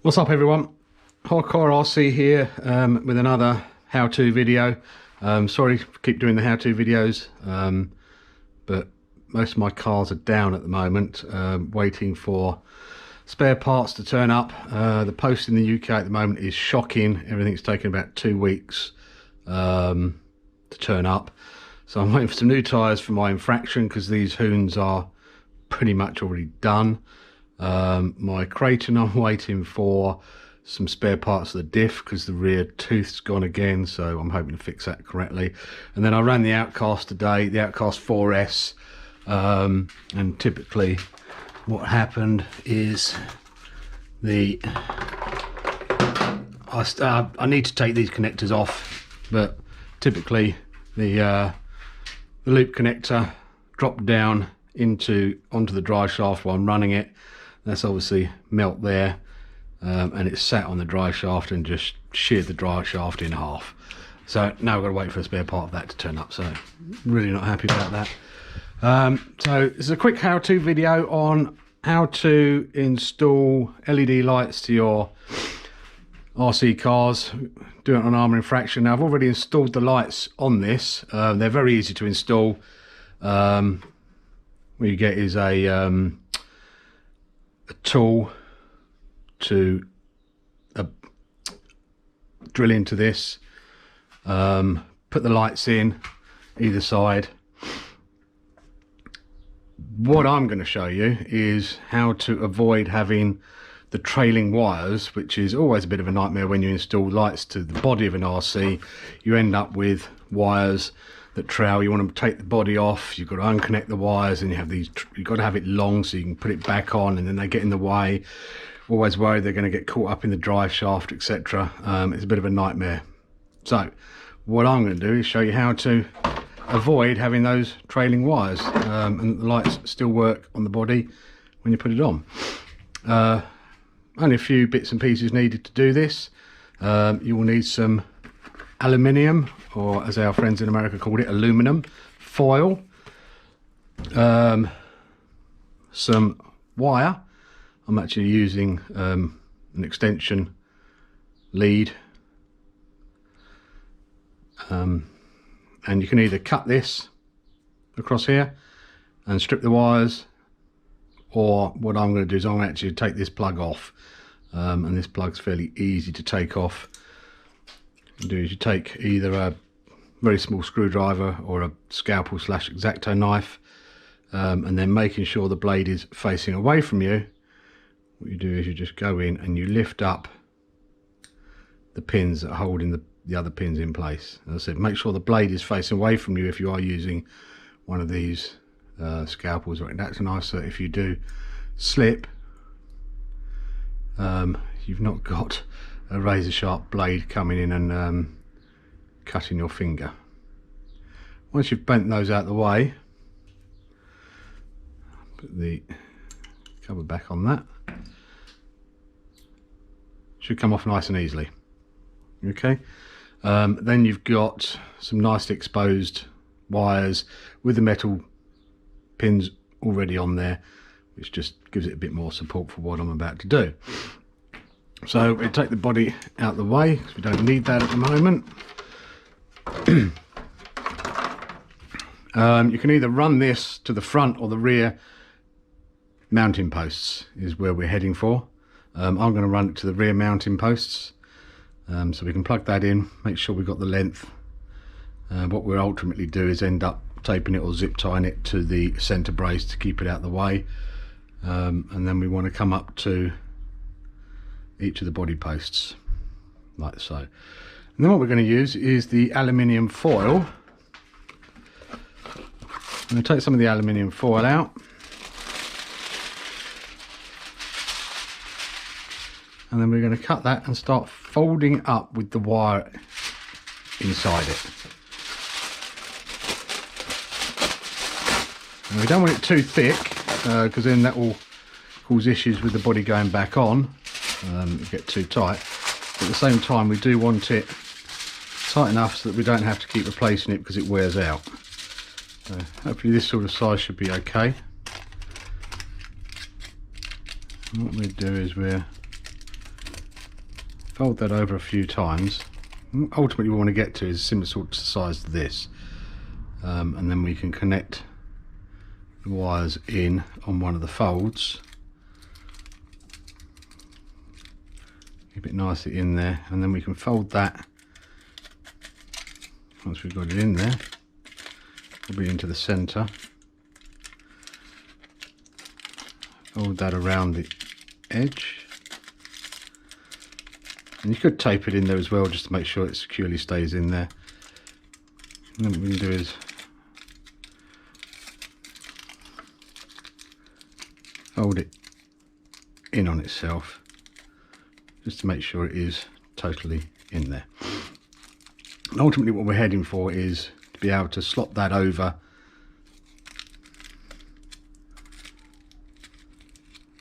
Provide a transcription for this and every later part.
What's up everyone, Hardcore RC here with another how-to video. Sorry to keep doing the how-to videos, but most of my cars are down at the moment, waiting for spare parts to turn up. The post in the UK at the moment is shocking. Everything's taken about 2 weeks to turn up. So I'm waiting for some new tyres for my Infraction because these hoons are pretty much already done. My Creighton, I'm waiting for some spare parts of the diff because the rear tooth's gone again, so I'm hoping to fix that correctly. And then I ran the Outcast today, the Outcast 4S, and typically what happened is I need to take these connectors off, but typically the loop connector dropped down onto the drive shaft while I'm running it. That's obviously melt there, and it's sat on the drive shaft and just sheared the drive shaft in half. So now we've got to wait for a spare part of that to turn up, so really not happy about that. So this is a quick how-to video on how to install LED lights to your RC cars. Do it on Arrma Infraction. Now I've already installed the lights on this. They're very easy to install. What you get is a tool to drill into this, put the lights in either side. What I'm going to show you is how to avoid having the trailing wires, which is always a bit of a nightmare when you install lights to the body of an RC. You end up with wires that trail. You want to take the body off, you've got to unconnect the wires, and you have these, you've got to have it long so you can put it back on, and then they get in the way. Always worried they're going to get caught up in the drive shaft, etc. It's a bit of a nightmare. So what I'm going to do is show you how to avoid having those trailing wires, and the lights still work on the body when you put it on. Only a few bits and pieces needed to do this. You will need some aluminium, or as our friends in America called it, aluminum foil, some wire. I'm actually using an extension lead, and you can either cut this across here and strip the wires, or what I'm going to do is I'm going to actually take this plug off, and this plug's fairly easy to take off. What you do is you take either a very small screwdriver or a scalpel / X-Acto knife, and then making sure the blade is facing away from you, what you do is you just go in and you lift up the pins that are holding the other pins in place. As I said, make sure the blade is facing away from you if you are using one of these scalpels or X-Acto knives, so if you do slip, you've not got a razor sharp blade coming in and cutting your finger. Once you've bent those out of the way, put the cover back on that. Should come off nice and easily. Okay, then you've got some nicely exposed wires with the metal pins already on there, which just gives it a bit more support for what I'm about to do. So we take the body out of the way because we don't need that at the moment. You can either run this to the front or the rear mounting posts is where we're heading for. I'm going to run it to the rear mounting posts, so we can plug that in, make sure we've got the length. What we'll ultimately do is end up taping it or zip tying it to the center brace to keep it out of the way, and then we want to come up to each of the body posts like so. And then what we're going to use is the aluminium foil. I'm going to take some of the aluminium foil out, and then we're going to cut that and start folding up with the wire inside it. And we don't want it too thick, because then that will cause issues with the body going back on. Get too tight. But at the same time, we do want it tight enough so that we don't have to keep replacing it because it wears out. So hopefully this sort of size should be okay. And what we do is we're fold that over a few times. Ultimately what we want to get to is similar sort of size to this, and then we can connect the wires in on one of the folds. Keep it nicely in there, and then we can fold that, once we've got it in there, probably into the centre. Fold that around the edge, and you could tape it in there as well just to make sure it securely stays in there. And then what we can do is fold it in on itself just to make sure it is totally in there. And ultimately what we're heading for is to be able to slot that over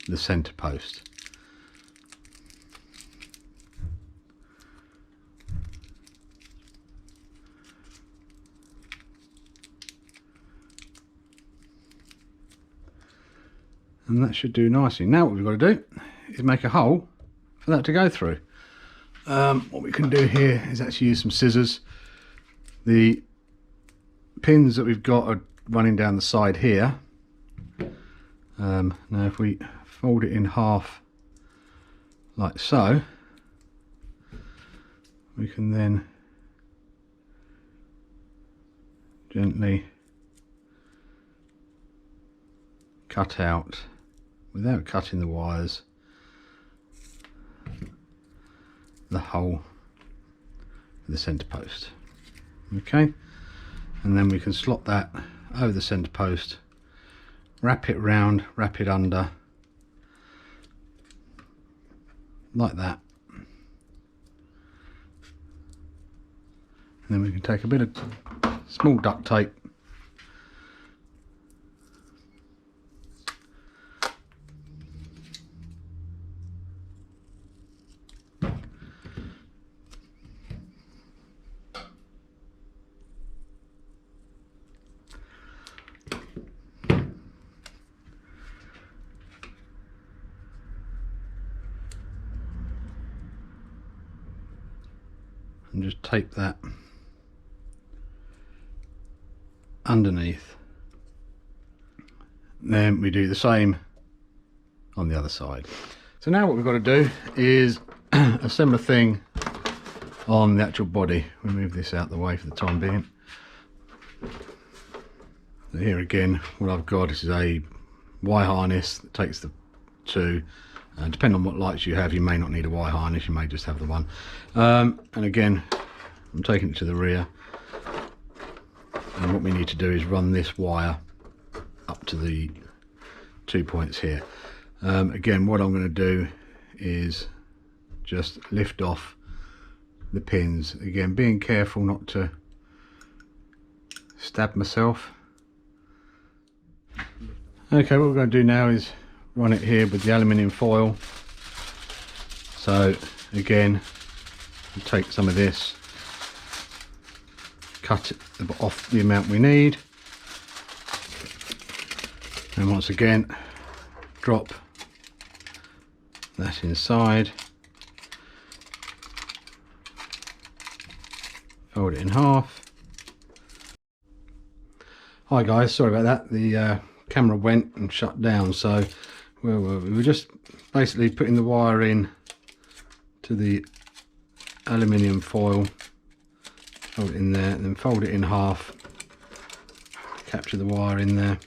the centre post. And that should do nicely. Now what we've got to do is make a hole for that to go through. What we can do here is actually use some scissors. The pins that we've got are running down the side here. Now if we fold it in half like so, we can then gently cut out, without cutting the wires, the hole for the centre post. Okay, and then we can slot that over the centre post, wrap it round, wrap it under like that, and then we can take a bit of small duct tape and just tape that underneath. Then we do the same on the other side. So now what we've got to do is a similar thing on the actual body. We move this out the way for the time being. So here again, what I've got is a Y harness that takes the two. Depending on what lights you have, you may not need a Y harness, you may just have the one. And again, I'm taking it to the rear, and what we need to do is run this wire up to the 2 points here. Again, what I'm going to do is just lift off the pins, again being careful not to stab myself. Okay, what we're going to do now is run it here with the aluminium foil. So again, we'll take some of this, cut it off the amount we need, and once again drop that inside, fold it in half. Hi guys, sorry about that, the camera went and shut down. So where were we? We were just basically putting the wire in to the aluminium foil, fold it in there, and then fold it in half, capture the wire in there,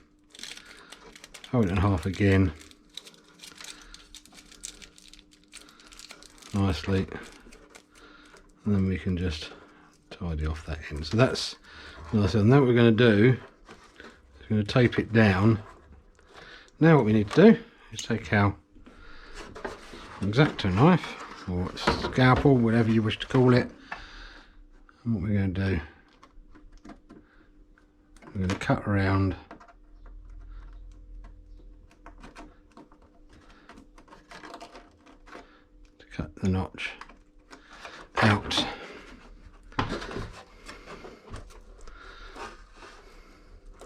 fold it in half again nicely, and then we can just tidy off that end. So that's nice. And now what we're going to do is going to tape it down. Now what we need to do is take our X-Acto knife or scalpel, whatever you wish to call it, and what we're going to do, we're going to cut around to cut the notch out.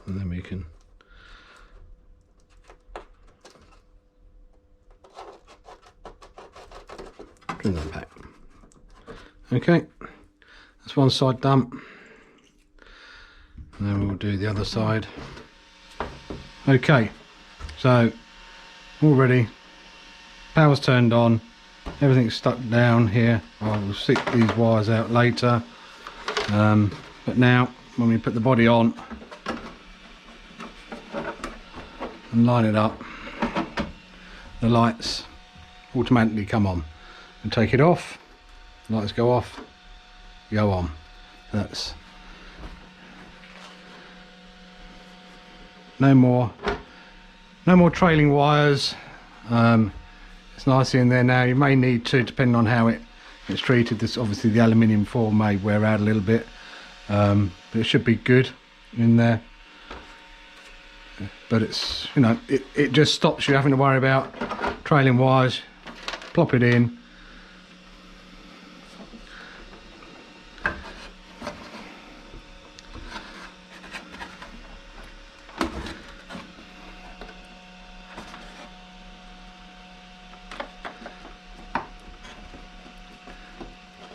And then we can trim that back. Okay, that's one side done, and then we'll do the other side. Okay, so all ready, power's turned on, everything's stuck down here. I will stick these wires out later, but now when we put the body on and line it up, the lights automatically come on. And take it off, lights go off, go on. That's no more trailing wires. It's nice in there now. You may need to, depending on how it's treated. This obviously the aluminium foil may wear out a little bit, but it should be good in there. But it's, you know, it just stops you having to worry about trailing wires. Plop it in.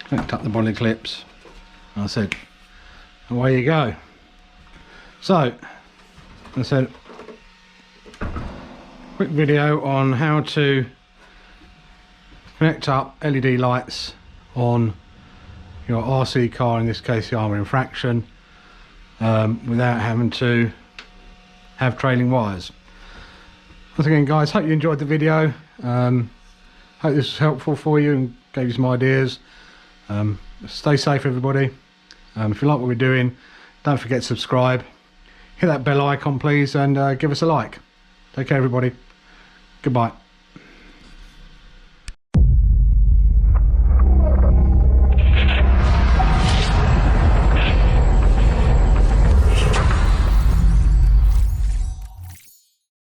Hooked up the body clips. I said, away you go. So, I said, quick video on how to connect up LED lights on your RC car, in this case the Arrma Infraction, without having to have trailing wires. Once again guys, hope you enjoyed the video. Hope this was helpful for you and gave you some ideas. Stay safe everybody. If you like what we're doing, don't forget to subscribe, hit that bell icon please, and give us a like. Take care everybody. Goodbye.